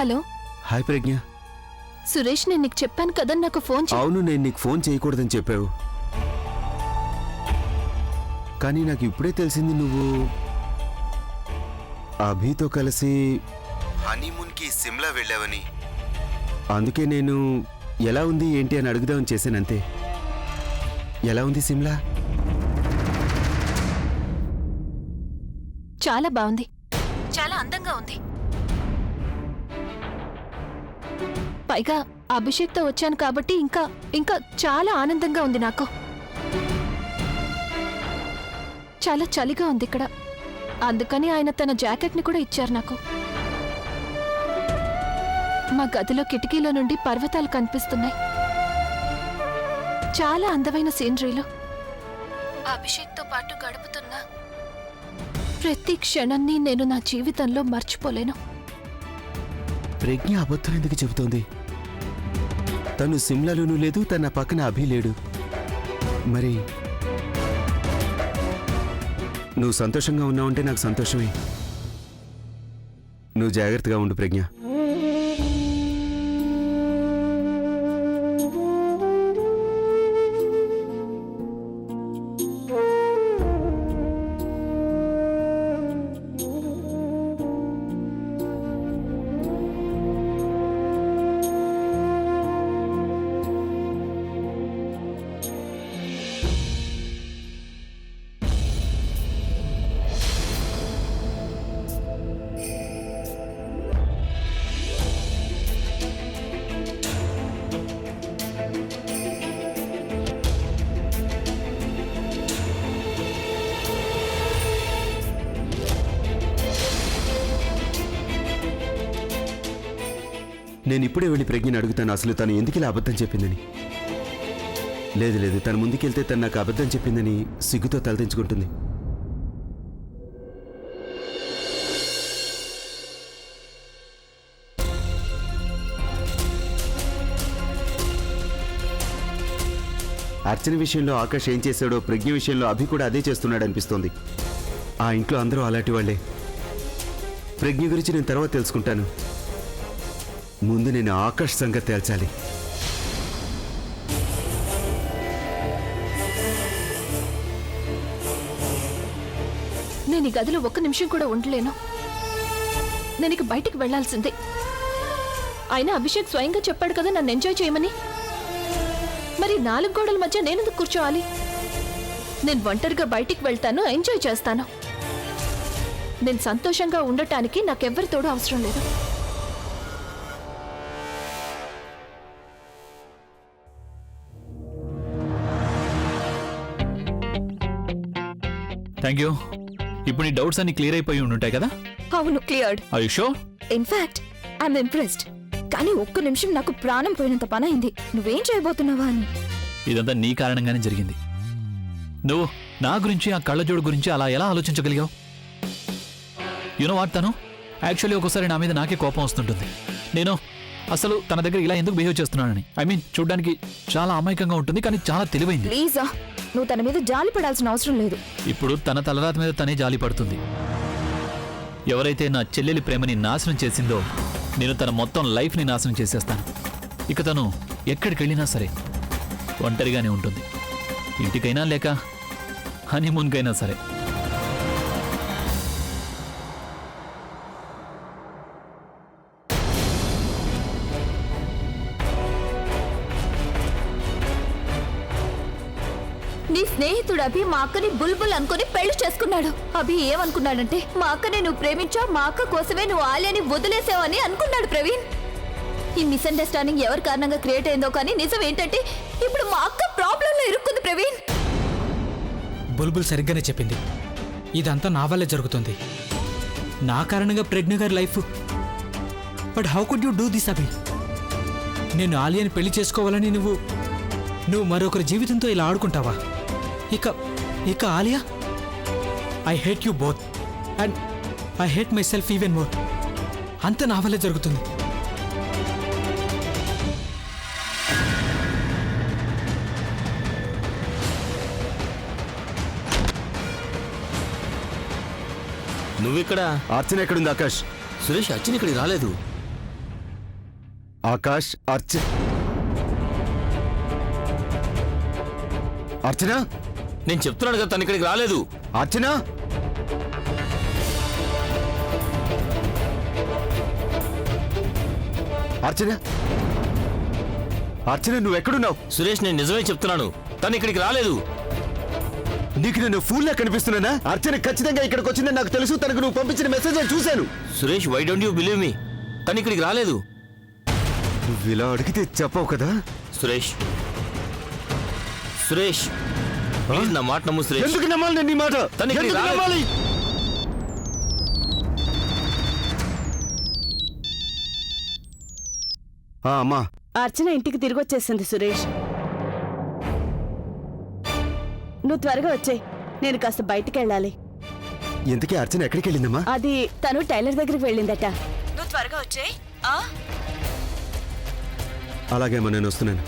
Hello. Hi ప్రజ్ఞ. సురేష్, నేను నీకు చెప్పాను కదా నాకు ఫోన్ అవును, నేను నీకు ఫోన్ చేయకూడదని చెప్పావు. కానీ నాకు ఇప్పుడే తెలిసింది నువ్వు అభితో కలిసి హనీమూన్కి సిమ్లా వెళ్ళావని. అందుకే నేను ఎలా ఉంది ఏంటి అని అడుగుదామని చేశానంతే. ఎలా ఉంది సిమ్లా? చాలా బాగుంది, చాలా అందంగా ఉంది. పైగా అభిషేక్తో వచ్చాను కాబట్టి ఇంకా ఇంకా చాలా ఆనందంగా ఉంది నాకు. చాలా చలిగా ఉంది ఇక్కడ, అందుకని ఆయన తన జాకెట్ని కూడా ఇచ్చారు నాకు. మా గదిలో కిటికీలో నుండి పర్వతాలు కనిపిస్తున్నాయి. చాలా అందమైన సీనరీలు. అభిషేక్తో పాటు గడుపుతున్న ప్రతి క్షణాన్ని నేను నా జీవితంలో మర్చిపోలేను. ప్రజ్ఞ అబద్ధం ఎందుకు చెబుతోంది? తను సిమ్లాలోనూ లేదు, తన పక్కన అభి లేడు. మరి నువ్వు సంతోషంగా ఉన్నావంటే నాకు సంతోషమే. నువ్వు జాగ్రత్తగా ఉండు ప్రజ్ఞ. నేను ఇప్పుడే వెళ్ళి ప్రజ్ఞని అడుగుతాను అసలు తను ఎందుకు ఇలా అబద్ధం చెప్పిందని. లేదు లేదు, తను ముందుకెళ్తే తను నాకు అబద్ధం చెప్పిందని సిగ్గుతో తలదించుకుంటుంది. అర్చన విషయంలో ఆకాష్ ఏం చేశాడో ప్రజ్ఞ విషయంలో అభి కూడా అదే చేస్తున్నాడు అనిపిస్తోంది. ఆ ఇంట్లో అందరూ అలాంటి వాళ్లే. ప్రజ్ఞ గురించి నేను తర్వాత తెలుసుకుంటాను. ముందు నేను ఆకాష్ సంగతి తేల్చాలి. నేను ఈ గదిలో ఒక్క నిమిషం కూడా ఉండలేను. నేను ఇక బయటికి వెళ్లాల్సిందే. అయినా అభిషేక్ స్వయంగా చెప్పాడు కదా నన్ను ఎంజాయ్ చేయమని. మరి 4 గోడల మధ్య నేనెందుకు కూర్చోవాలి? నేను ఒంటరిగా బయటికి వెళ్తాను, ఎంజాయ్ చేస్తాను. నేను సంతోషంగా ఉండటానికి నాకెవ్వరి తోడు అవసరం లేదు. Thank you. ఇప్పుడు నీ డౌట్స్ అన్ని క్లియర్ అయిపోయి ఉంటాయి కదా? అవును, cleared. Are you sure? In fact I'm impressed. కానీ ఒక్క నిమిషం నాకు ప్రాణం పోయినంత పని అయింది. నువ్వేం చేయబోతున్నావా అని. ఇదంతా నీ కారణంగానే జరిగింది. నువ్వు నా గురించి, ఆ కళ్ళజోడు గురించి అలా ఎలా ఆలోచించగలిగావు? యూనో వాట్, తను యాక్చువల్లీ ఒకసారి నా మీద నాకే కోపం వస్తుంటుంది. నేను అసలు తన దగ్గర ఇలా ఎందుకు బిహేవ్ చేస్తున్నానని. ఐ మీన్, చూడ్డానికి చాలా అమాయకంగా ఉంటుంది కానీ చాలా తెలివైంది. ప్లీజా, నువ్వు తన మీద జాలి పడాల్సిన అవసరం లేదు. ఇప్పుడు తన తలరాత మీద తనే జాలి పడుతుంది. ఎవరైతే నా చెల్లెలి ప్రేమని నాశనం చేసిందో నేను తన మొత్తం లైఫ్ని నాశనం చేసేస్తాను. ఇక తను ఎక్కడికి వెళ్ళినా సరే ఒంటరిగానే ఉంటుంది. ఇంటికైనా లేక హనీమూన్కైనా సరే. నీ స్నేహితుడు అభి మా అక్కని బుల్బుల్ అనుకుని పెళ్లి చేసుకున్నాడు. అభి ఏమనుకున్నాడంటే మా అక్కని నువ్వు ప్రేమించావు, మా అక్క కోసమే నువ్వు ఆలియాని వదిలేసావని అనుకున్నాడు ప్రవీణ్. ఈ మిస్అండర్స్టాండింగ్ ఎవరి కారణంగా క్రియేట్ అయిందో కానీ నిజం ఏంటంటే ఇప్పుడు మా అక్క ప్రాబ్లంలో ఇరుక్కుంది ప్రవీణ్. బుల్బుల్ సరిగ్గానే చెప్పింది. ఇదంతా నా వల్లే జరుగుతుంది. నా కారణంగా ప్రజ్ఞ గారి life. But how could you do this Abhi? నేను ఆలియాని పెళ్లి చేసుకోవాలని నువ్వు మరొకరి జీవితంతో ఇలా ఆడుకుంటావా? ఇక Alia, I hate you both and I hate my self even more. అంత నా వల్లే జరుగుతుంది. నువ్విక్కడ? అర్చన ఎక్కడుంది ఆకాష్? సురేష్ అర్చన ఇక్కడికి రాలేదు. ఆకాష్ అర్చన నేను చెప్తున్నాను కదా తను ఇక్కడికి రాలేదు. అర్చన అర్చన అర్చన నువ్వెక్కడున్నావు? సురేష్ నేను నిజమే చెప్తున్నాను, తను ఇక్కడికి రాలేదు. నీకు నేను ఫూల్లా కనిపిస్తున్నానా? అర్చన ఖచ్చితంగా ఇక్కడికి వచ్చిందని నాకు తెలుసు. తనకు నువ్వు పంపించిన మెసేజ్ నేను చూశాను. Suresh, why don't you believe me? తను ఇక్కడికి రాలేదు. నువ్వు ఇలా అడిగితే చెప్పవు కదా. సురేష్, సురేష్ ప్లీజ్ నా మాట నమ్ము సురేష్. ఎందుకు నమ్మాలి నేను నీ మాట? తను ఇక్కడికి ఎందుకు రాలేదు. నమ్మాలి? అమ్మా, అర్చన ఇంటికి తిరిగి వచ్చేసింది సురేష్. నువ్వు త్వరగా వచ్చేయ్, నేను కాస్త బయటికి వెళ్ళాలి. ఇంతకీ అర్చన ఎక్కడికి వెళ్ళిందమ్మా? అది తను టైలర్ దగ్గరికి వెళ్ళిందట. నువ్వు త్వరగా వచ్చేయ్. అలాగేమో, నేను వస్తున్నాను.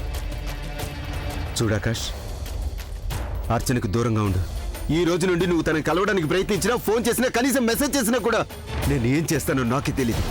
చూడాకాష్, అర్చనకు దూరంగా ఉండు. ఈ రోజు నుండి నువ్వు తనని కలవడానికి ప్రయత్నించినా, ఫోన్ చేసినా, కనీసం మెసేజ్ చేసినా కూడా నేను ఏం చేస్తానో నాకే తెలియదు.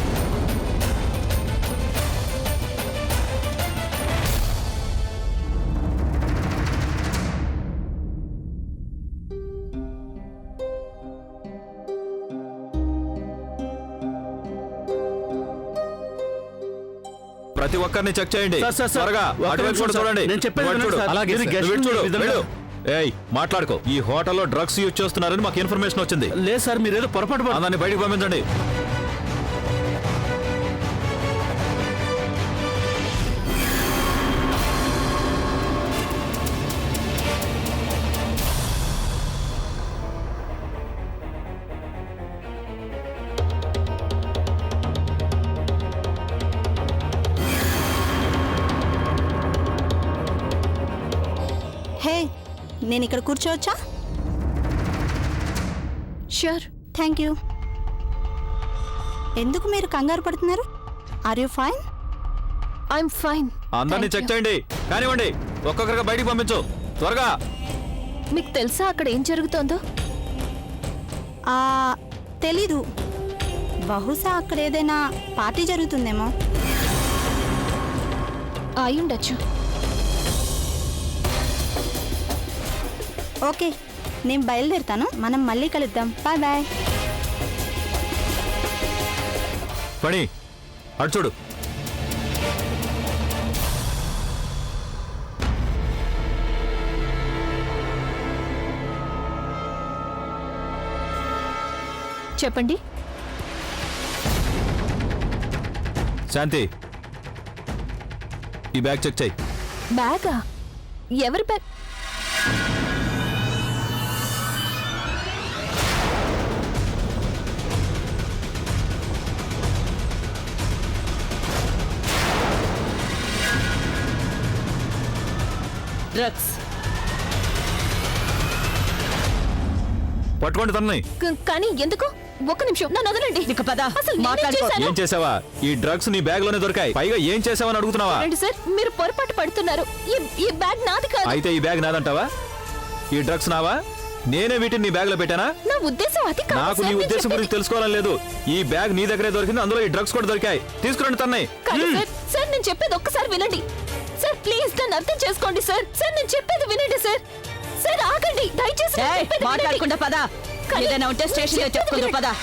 ప్రతి ఒక్కరిని చెక్ చేయండి. సార్, సార్, త్వరగా ఒక్క అటువైపు నిమిషం కూడా సార్. చూడండి. నేను చెప్పేది ఇటువైపు వినండి చూడు. సార్. అలాగే మీరు సార్. గెస్ట్ నువ్వు ఇటు చూడు. ని వెళ్ళు. ఏయ్, మాట్లాడుకో. ఈ హోటల్లో డ్రగ్స్ యూజ్ చేస్తున్నారని మాకు ఇన్ఫర్మేషన్ వచ్చింది. లేదు సార్, మీరేదో పొరపాటు దాన్ని బయటికి పంపించండి. హే, నేను ఇక్కడ కూర్చోవచ్చా? ష్యూర్. Thank you. ఎందుకు మీరు కంగారు పడుతున్నారు? Are you fine? I'm fine. అందరినీ చెక్ చేయండి. కానివ్వండి, ఒక్కొక్కరిగా బయటికి పంపించు. త్వరగా. మీకు తెలుసా అక్కడ ఏం జరుగుతోందో? తెలీదు. బహుశా అక్కడ ఏదైనా పార్టీ జరుగుతుందేమో. అయ్యుండొచ్చు. ఓకే, నేను బయలుదేరుతాను. మనం మళ్ళీ కలుద్దాం. Bye bye. పని అటు చూడు. చెప్పండి. శాంతి, ఈ బ్యాగ్ చెక్ చేయి. బ్యాగా? ఎవరి బ్యాగ్? డ్రగ్స్. పట్టుకోండి తనని. కానీ ఎందుకు? ఒక్క నిమిషం, నన్ను వదలండి. ఇక పద, అసలు నేనేం మాట్లాడుకో. చేశాను? ఏం చేసావా? ఈ డ్రగ్స్ నీ బ్యాగ్ లోనే దొరికాయి. పైగా ఏం చేసావని అడుగుతున్నావా? రండి సార్, మీరు పొరపాటు పడుతున్నారు. ఈ బ్యాగ్ నాది కాదు. అయితే ఈ బ్యాగ్ నాదంటావా? ఈ డ్రగ్స్ నావా? నేనే వీటిని నీ బ్యాగ్ లో పెట్టానా? నా ఉద్దేశం అది కాదు నాకు సార్, నీ నేను ఉద్దేశం చెప్పేది- గురించి తెలుసుకోవాలని లేదు. ఈ బ్యాగ్ నీ దగ్గరే దొరికింది, అందులో ఈ డ్రగ్స్ కూడా దొరికాయి. తీసుకురండి తన్నై. కాదు సార్, సార్ నేను చెప్పేది ఒక్కసారి వినండి. సార్ ప్లీజ్ నన్ను అర్థం చేసుకోండి సార్. సార్ నేను చెప్పేది వినండి సార్. సార్ ఆగండి దయచేసి. నేను ఏయ్, చెప్పేది వినండి. మాట్లాడకుండా పద. కానీ- ఏదైనా ఉంటే స్టేషన్ లో చెప్పేది చెప్పుకుందు వినండి. పద.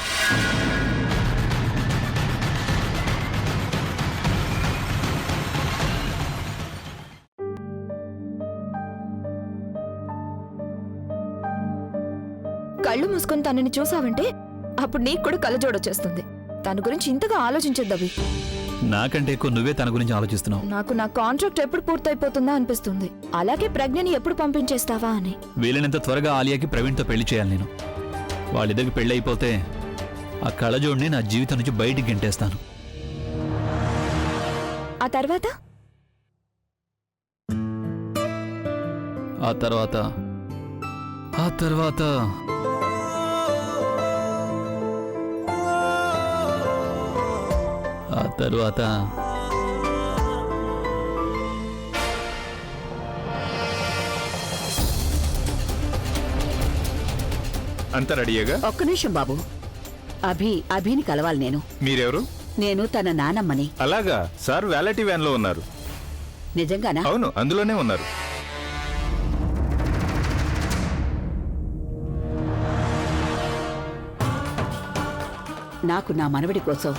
కళ్ళు మూసుకొని తనని చూసావంటే అప్పుడు నీకు కూడా కళ్ళజోడొచ్చేస్తుంది. తన గురించి ఇంతగా ఆలోచించద్దు అవి. నాకంటే ఎక్కువ నువ్వే తన గురించి ఆలోచిస్తున్నావు. నాకు నా కాంట్రాక్ట్ ఎప్పుడు పూర్తయిపోతుందా అనిపిస్తుంది. అలాగే ప్రజ్ఞని ఎప్పుడు పంపించేస్తావా అని. వీలైనంత త్వరగా ఆలియాకి ప్రవీణ్తో పెళ్లి చేయాలి నేను. వాళ్ళిద్దరికి పెళ్లి అయిపోతే ఆ కళ్ళజోడిని నా జీవితం నుంచి బయటికి గెంటేస్తాను. ఆ తర్వాత ఆ తర్వాత ఆ తర్వాత ఆ తర్వాత అంత రెడీగా? ఒక్క నిమిషం బాబు. అభిని కలవాలి నేను. మీరెవరు? నేను తన నానమ్మని. అలాగా? సార్ వ్యాలెటీ వ్యాన్ లో ఉన్నారు. నిజంగానా? అవును, అందులోనే ఉన్నారు. నాకు నా మనవడి కోసం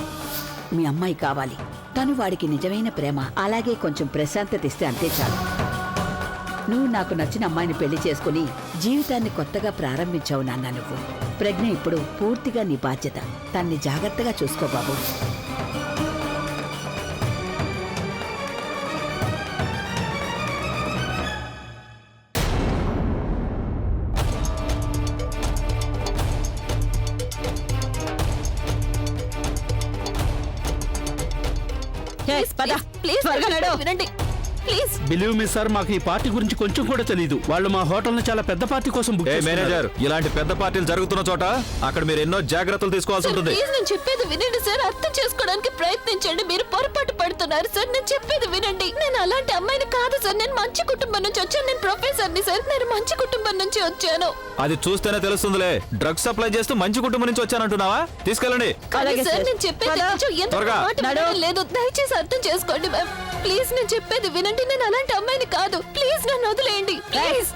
మీ అమ్మాయి కావాలి. తను వాడికి నిజమైన ప్రేమ, అలాగే కొంచెం ప్రశాంతత ఇస్తే అంతే చాలు. నువ్వు నాకు నచ్చిన అమ్మాయిని పెళ్లి చేసుకుని జీవితాన్ని కొత్తగా ప్రారంభించావు నాన్న. నువ్వు ప్రజ్ఞ ఇప్పుడు పూర్తిగా నీ బాధ్యత. తన్ని జాగ్రత్తగా చూసుకో బాబు. ప్లీజ్ వినండి ప్లీజ్. బిలీవ్ మీ సార్, మాకు ఈ పార్టీ గురించి కొంచెం కూడా తెలియదు. వాళ్ళు మా హోటల్ని చాలా పెద్ద పార్టీ కోసం బుక్ చేసుకున్నారు. మేనేజర్, ఇలాంటి పెద్ద పార్టీలు జరుగుతున్న చోట అక్కడ మీరు ఎన్నో జాగ్రత్తలు తీసుకోవాల్సి ఉంటుంది. ప్లీజ్ నేను చెప్పేది వినండి సార్, అర్థం చేసుకోవడానికి ప్రయత్నించండి. మీరు పొరపాటు పడుతున్నారు సార్, నేను చెప్పేది వినండి. నేను అలాంటి అమ్మాయిని కాదు సార్, నేను మంచి కుటుంబం నుంచి వచ్చాను. నేను ప్రొఫెసర్ని సార్, నేను మంచి కుటుంబం నుంచి వచ్చాను. అది చూస్తేనే తెలుస్తుందిలే. డ్రగ్స్ సప్లై చేస్తూ మంచి కుటుంబం నుంచి వచ్చానంటున్నావా? తీసుకెళ్ళండి. సార్ నేను చెప్పేది నిజం, ఎంత మాట వినడం లేదు. దయచేసి అర్థం చేసుకోండి మ్యామ్. ప్లీజ్ నేను చెప్పేది వినండి. నేను అలాంటి అమ్మాయిని కాదు. ప్లీజ్ నన్ను వదిలేయండి ప్లీజ్.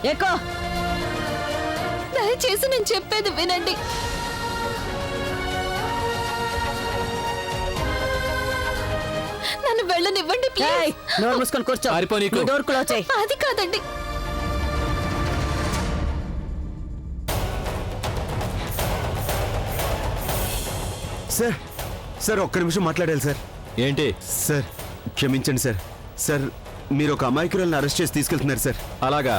దయచేసి నేను చెప్పేది వినండి. నన్ను వెళ్ళనివ్వండి ప్లీజ్. నోరు మూసుకొని కూర్చో. డోర్ క్లోజ్ చేయి. అది కాదండి. సార్ సార్ ఒక్క నిమిషం మాట్లాడాలి సార్. ఏంటి సార్ క్షమించండి సార్. సార్ మీరు ఒక అమాయకురాలను అరెస్ట్ చేసి తీసుకెళ్తున్నారు సార్. అలాగా?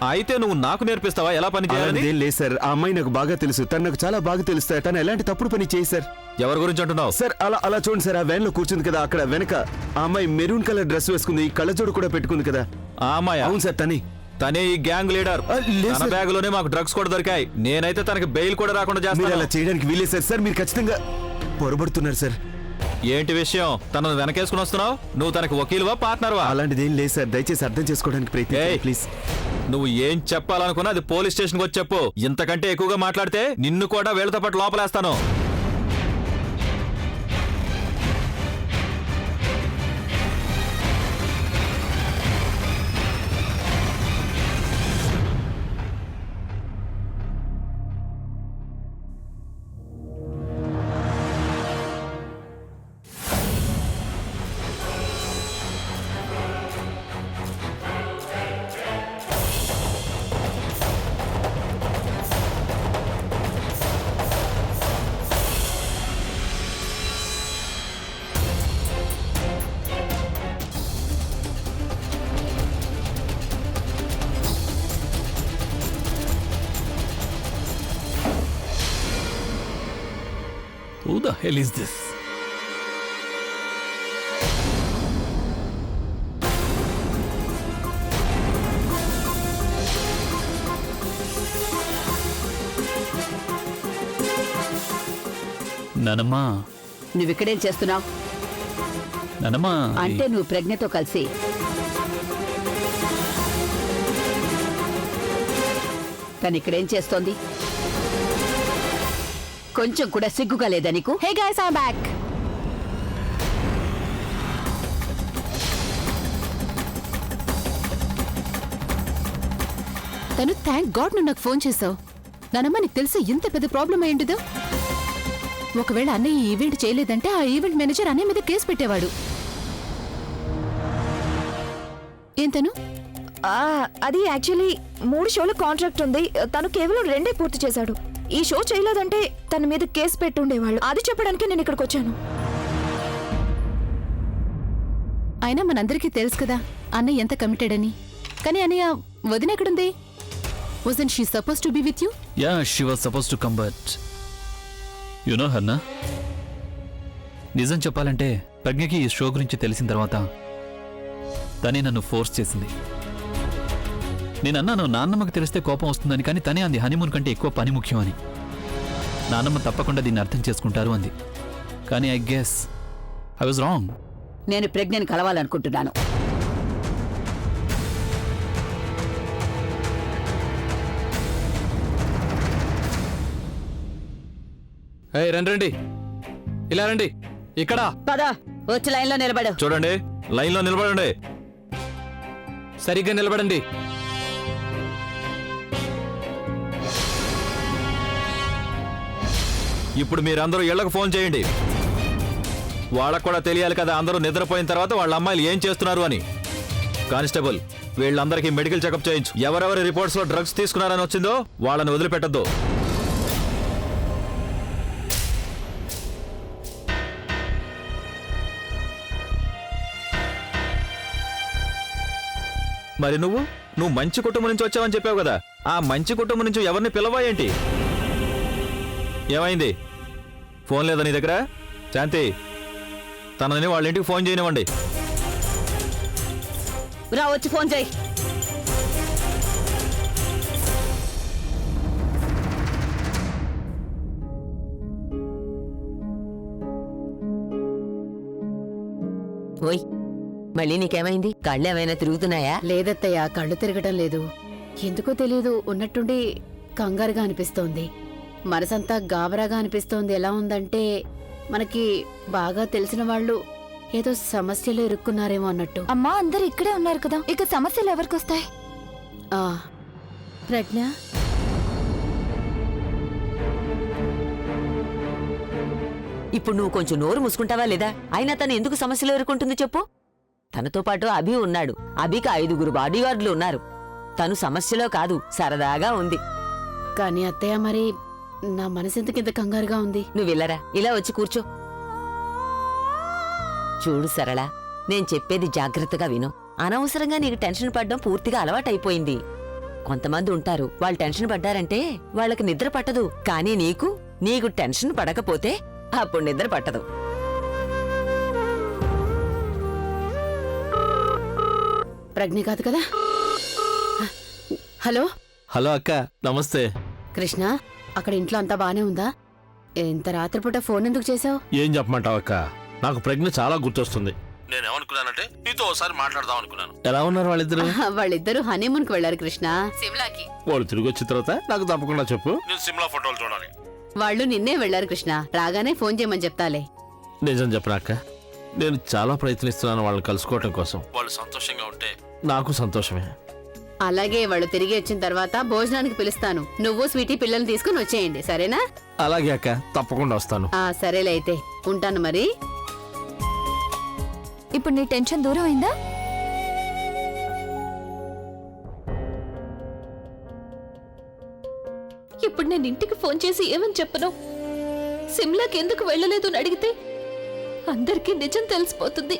అయితే నువ్వు నాకు నేర్పిస్తావా ఎలా పని చేయాలని? ఏం లేదు సార్, ఆ అమ్మాయి నాకు బాగా తెలుసు. తను నాకు చాలా బాగా తెలుస్తాయి. తను ఎలాంటి తప్పుడు పని చేయి సార్. ఎవరి గురించి అంటున్నావు? సార్ అలా అలా చూడండి సార్, ఆ వ్యాన్ లో కూర్చుంది కదా అక్కడ వెనక. ఆ అమ్మాయి మెరూన్ కలర్ డ్రెస్ వేసుకుంది, కళ్ళజోడు కూడా పెట్టుకుంది కదా. ఆ అమ్మాయి? అవును సార్, తనే ఈ గ్యాంగ్ లీడర్. లేదు తన సార్. బ్యాగ్ లోనే మాకు డ్రగ్స్ కూడా దొరికాయి. నేనైతే తనకి బెయిల్ కూడా రాకుండా మీరు అలా చేస్తాను. చేయడానికి వీలేదు సార్. సార్ మీరు ఖచ్చితంగా పొరబడుతున్నారు సార్. ఏంటి విషయం? తనను వెనకేసుకుని వస్తున్నావు? నువ్వు తనకి వకీలువా పార్ట్నర్వా? అలాంటిది ఏం లేదు సార్, దయచేసి అర్థం చేసుకోవడానికి ప్రయత్నించండి ఏయ్, ప్లీజ్. నువ్వు ఏం చెప్పాలనుకున్నా అది పోలీస్ స్టేషన్కి వచ్చి చెప్పు. ఇంతకంటే ఎక్కువగా మాట్లాడితే నిన్ను కూడా వీళ్ళతో పాటు లోపలేస్తాను. Who the hell is this? నానమ్మా. నువ్విక్కడేం చేస్తున్నావు? నానమ్మా. అంటే నువ్వు ప్రజ్ఞతో కలిసి తను ఇక్కడేం చేస్తోంది? కొంచెం కూడా సిగ్గుగా లేదా నీకు? Hey guys, I am back. తను థ్యాంక్ గాడ్ నువ్వు నాకు ఫోన్ చేసావు. నానమ్మ నీకు తెలిసి ఇంత పెద్ద ప్రాబ్లం అయ్యిండదు. ఒకవేళ అన్నయ్య ఈ ఈవెంట్ చేయలేదంటే ఆ ఈవెంట్ మేనేజర్ అన్నయ్య మీద కేసు పెట్టేవాడు. ఏంతను? అది యాక్చువల్లీ 3 షోల కాంట్రాక్ట్ ఉంది. తను కేవలం 2 పూర్తి చేశాడు. ఈ షో చేయలేదంటే తన మీద కేసు పెట్టుండేవాళ్ళు. అది చెప్పడానికి నేను ఇక్కడికి వచ్చాను. అయినా మనందరికీ తెలుసు కదా అన్నయ్య ఎంత కమిటెడ్ అని. కానీ అన్నయ్య వదిన ఎక్కడుంది? Wasn't she supposed to be with you? Yeah, she was supposed to come, but you know her, na? నిజం చెప్పాలంటే ప్రజ్ఞకి ఈ షో గురించి తెలిసిన తర్వాత తనే నన్ను ఫోర్స్ చేసింది. నేనన్నాను నాన్నమ్మకి తెలిస్తే కోపం వస్తుందని, కానీ తనే అంది హనీమూన్ కంటే ఎక్కువ పని ముఖ్యం అని. నాన్నమ్మ తప్పకుండా దీన్ని అర్థం చేసుకుంటారు అంది. కానీ I guess I was wrong. నేను ప్రజ్ఞని కలవాలనుకుంటున్నాను. రండి, ఇలా రండి. ఇక్కడ పద వచ్చి లైన్లో నిలబడు. చూడండి, లైన్లో నిలబడండి. సరిగ్గా నిలబడండి. ఇప్పుడు మీరందరూ ఇళ్లకు ఫోన్ చేయండి. వాళ్ళకు కూడా తెలియాలి కదా అందరూ నిద్రపోయిన తర్వాత వాళ్ళ అమ్మాయిలు ఏం చేస్తున్నారు అని. కానిస్టేబుల్, వీళ్ళందరికీ మెడికల్ చెకప్ చేయించు. ఎవరెవరి రిపోర్ట్స్ లో డ్రగ్స్ తీసుకున్నారని వచ్చిందో వాళ్ళని వదిలిపెట్టద్దు. మరి నువ్వు మంచి కుటుంబం నుంచి వచ్చావని చెప్పావు కదా, ఆ మంచి కుటుంబం నుంచి ఎవరిని పిలవా ఏంటి? ఏమైంది? ఫోన్ లేదా నీ దగ్గర? శాంతి, తనని వాళ్ళ ఇంటికి ఫోన్ చేయనివ్వండి. రా వచ్చి ఫోన్ చేయి. ఓయ్, మళ్ళీ నీకేమైంది? కళ్ళు ఏమైనా తిరుగుతున్నాయా? లేదత్తయ్య, కళ్ళు తిరగటం లేదు. ఎందుకో తెలియదు, ఉన్నట్టుండి కంగారుగా అనిపిస్తోంది. మనసంతా గాబరాగా అనిపిస్తోంది. ఎలా ఉందంటే మనకి బాగా తెలిసిన వాళ్ళు ఏదో సమస్యలు ఇరుక్కున్నారేమో అన్నట్టు. అమ్మా, అందరు ఇక్కడే ఉన్నారు కదా, ఇక సమస్యలు ఎవరికొస్తాయి? ప్రజ్ఞ, ఇప్పుడు నువ్వు కొంచెం నోరు మూసుకుంటావా లేదా? అయినా తను ఎందుకు సమస్యలు ఎదుర్కొంటుంది చెప్పు? తనతో పాటు అభి ఉన్నాడు. అభికి 5 బాడీగార్డులు ఉన్నారు. తను సమస్యలో కాదు, సరదాగా ఉంది. కానీ అత్తయ్య, మరి నా మనసెందుకు ఇంత కంగారుగా ఉంది? నువ్వు వెళ్ళరా, ఇలా వచ్చి కూర్చో. చూడు సరళ, నేను చెప్పేది జాగ్రత్తగా విను. అనవసరంగా నీకు టెన్షన్ పడ్డం పూర్తిగా అలవాటైపోయింది. కొంతమంది ఉంటారు, వాళ్ళు టెన్షన్ పడ్డారంటే వాళ్ళకి నిద్ర పట్టదు. కానీ నీకు టెన్షన్ పడకపోతే అప్పుడు నిద్ర పట్టదు. ప్రజ్ఞ కాదు కదా? హలో హలో అక్క, నమస్తే. కృష్ణ, అక్కడ ఇంట్లో అంతా బానే ఉందా? ఇంత రాత్రిపూట ఫోన్ ఎందుకు చేసావు? ఏం చెప్పమంటావు అక్క, నాకు ప్రజ్ఞ చాలా గుర్తొస్తుంది. నేనేమనుకున్నానంటే నీతో ఒకసారి మాట్లాడదాం అనుకున్నాను. ఎలా ఉన్నారు వాళ్ళిద్దరు? వాళ్ళిద్దరూ హనీమూన్ కు వెళ్లారు కృష్ణ, సిమ్లాకి. వాళ్ళు తిరిగి వచ్చిన తర్వాత నాకు తప్పకుండా చెప్పు, నేను సిమ్లా ఫోటోలు చూడాలి. వాళ్ళు నిన్నే వెళ్లారు కృష్ణ, రాగానే ఫోన్ చేయమని చెప్తాలే. నిజం చెప్పనా అక్క, నేను చాలా ప్రయత్నిస్తున్నాను వాళ్ళని కలుసుకోవటం కోసం. వాళ్ళు సంతోషంగా ఉంటే నాకు సంతోషమే. అలాగే, వాళ్ళు తిరిగి వచ్చిన తర్వాత భోజనానికి పిలుస్తాను. నువ్వు స్వీటీ పిల్లల్ని తీసుకుని వచ్చేయండి, సరేనా? అలాగే అక్క, తప్పకుండా వస్తాను. సరేలే, అయితే ఉంటాను మరి. ఇప్పుడు నీ టెన్షన్ దూరం అయిందా? ఇప్పుడు నేను ఇంటికి ఫోన్ చేసి ఏమని చెప్పను? సిమ్లాకి ఎందుకు వెళ్ళలేదు అని అడిగితే అందరికీ నిజం తెలిసిపోతుంది.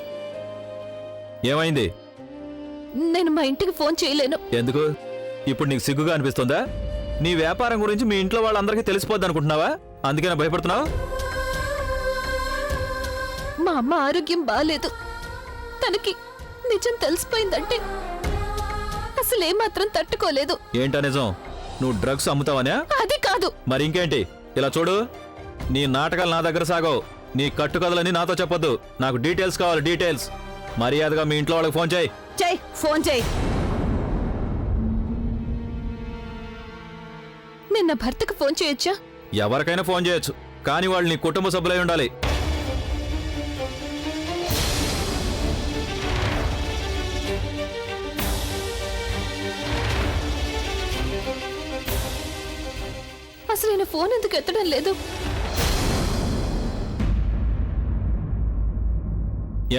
ఏమైంది? నేను మా ఇంటికి ఫోన్ చేయలేను. ఎందుకు? ఇప్పుడు నీకు సిగ్గుగా అనిపిస్తుందా? నీ వ్యాపారం గురించి మీ ఇంట్లో వాళ్ళందరికీ తెలిసిపోద్ది అనుకుంటున్నావా? అందుకేనా భయపడుతున్నావు? మా అమ్మ ఆరోగ్యం బాలేదు. తనకి నిజం తెలిసిపోయిందంటే అసలు ఏమాత్రం తట్టుకోలేదు. ఏంటా నిజం? నువ్వు డ్రగ్స్ అమ్ముతావనే? అది కాదు. మరి ఇంకేంటి? ఇలా చూడు, నీ నాటకాలు నా దగ్గర సాగవు. నీ కట్టుకథలని నాతో చెప్పొద్దు. నాకు డీటెయిల్స్ కావాలి, డీటెయిల్స్. మర్యాదగా మీ ఇంట్లో వాళ్ళకి ఫోన్ చేయి. ఫోన్ చేయి. నేను నా భర్తకు ఫోన్ చేయొచ్చా? ఎవరికైనా ఫోన్ చేయొచ్చు, కానీ వాళ్ళు నీ కుటుంబ సభ్యులై ఉండాలి. అసలు ఆయన ఫోన్ ఎందుకు ఎత్తడం లేదు?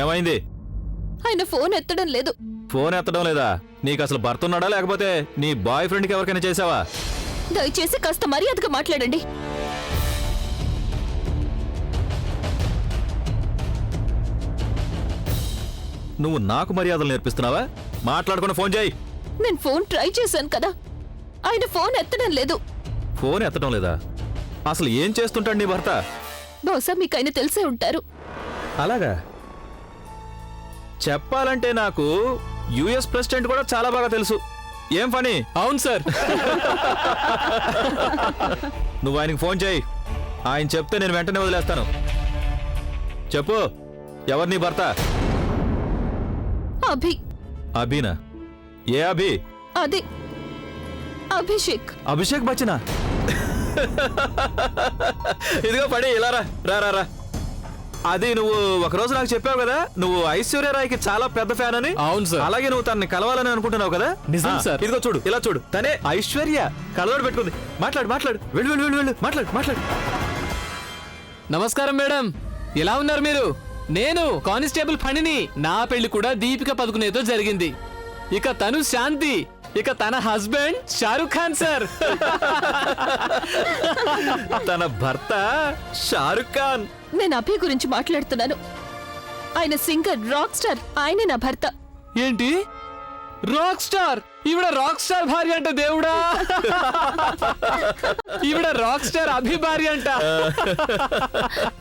ఏమైంది? ఆయన ఫోన్ ఎత్తడం లేదు. ఫోన్ ఎత్తడం లేదా? నీకు అసలు భర్త ఉన్నాడా, లేకపోతే నీ బాయ్ ఫ్రెండ్కి ఎవరికైనా చేసావా? దయచేసి కాస్త మర్యాదగా మాట్లాడండి. నువ్వు నాకు మర్యాదలు నేర్పిస్తున్నావా? మాట్లాడుకుని ఫోన్ చేయి. నేను ఫోన్ ట్రై చేశాను కదా, ఆయన ఫోన్ ఎత్తడం లేదు. ఫోన్ ఎత్తడం లేదా? అసలు ఏం చేస్తుంటాడు నీ భర్త? బహుశా మీకు ఆయన తెలిసే ఉంటారు. అలాగా? చెప్పాలంటే నాకు యుఎస్ ప్రెసిడెంట్ కూడా చాలా బాగా తెలుసు. ఏం ఫనీ? అవును సార్. నువ్వు ఆయనకి ఫోన్ చేయి. ఆయన చెప్తే నేను వెంటనే వదిలేస్తాను. చెప్పు, ఎవరు నీ భర్త? అభి. అభినా? ఏ అభి? అదే అభిషేక్. అభిషేక్ బచ్చనా? ఇదిగో పడి ఇలా రా రా రా రా. అది నువ్వు ఒక రోజు నాకు చెప్పావు కదా, నువ్వు ఐశ్వర్యరాయ్కి చాలా పెద్ద ఫ్యాన్ అని. అవును సార్. అలాగే నువ్వు తనని కలవాలని అనుకుంటున్నావు కదా. నిజం సార్. ఇదిగో చూడు, ఇలా చూడు, తనే ఐశ్వర్య కలవడు పెట్టుకుంది. మాట్లాడు మాట్లాడు, వెళ్ళు వెళ్ళు వెళ్ళు వెళ్ళు, మాట్లాడు మాట్లాడు. నమస్కారం మేడం, ఎలా ఉన్నారు మీరు? నేను కానిస్టేబుల్ ఫణిని. నా పెళ్లి కూడా దీపిక పదుకునేతో జరిగింది. ఇక తను శాంతి, ఇక తన హస్బెండ్ షారుఖ్ ఖాన్ సార్. తన భర్త షారుఖ్ ఖాన్. నేను అభి గురించి మాట్లాడుతున్నాను. ఆయన సింగర్, రాక్ స్టార్. ఆయనే నా భర్త. ఏంటి రాక్ స్టార్? ఈవిడ రాక్ స్టార్ భార్య అంట. దేవుడా, ఈవిడ రాక్ స్టార్ అభి భార్య అంట.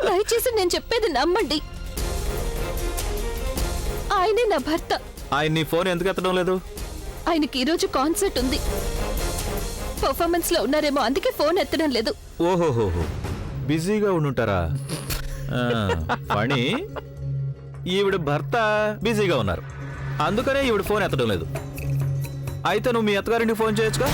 దయచేసి నేను చెప్పేది నమ్మండి. ఆయనే నా భర్త. ఆయన నీ ఫోన్ ఎందుకు ఎత్తడం లేదు? ఆయనకి ఈరోజు కాన్సర్ట్ ఉంది. పర్ఫార్మెన్స్ లో ఉన్నారేమో, అందుకే ఫోన్ ఎత్తడం లేదు. ఓహోహోహో, బిజీగా ఉండుంటారా? ఫణి, ఈవిడ భర్త బిజీగా ఉన్నారు, అందుకనే ఈవిడ ఫోన్ ఎత్తడం లేదు. అయితే నువ్వు మీ అత్తగారింటికి ఫోన్ చేయొచ్చుగా.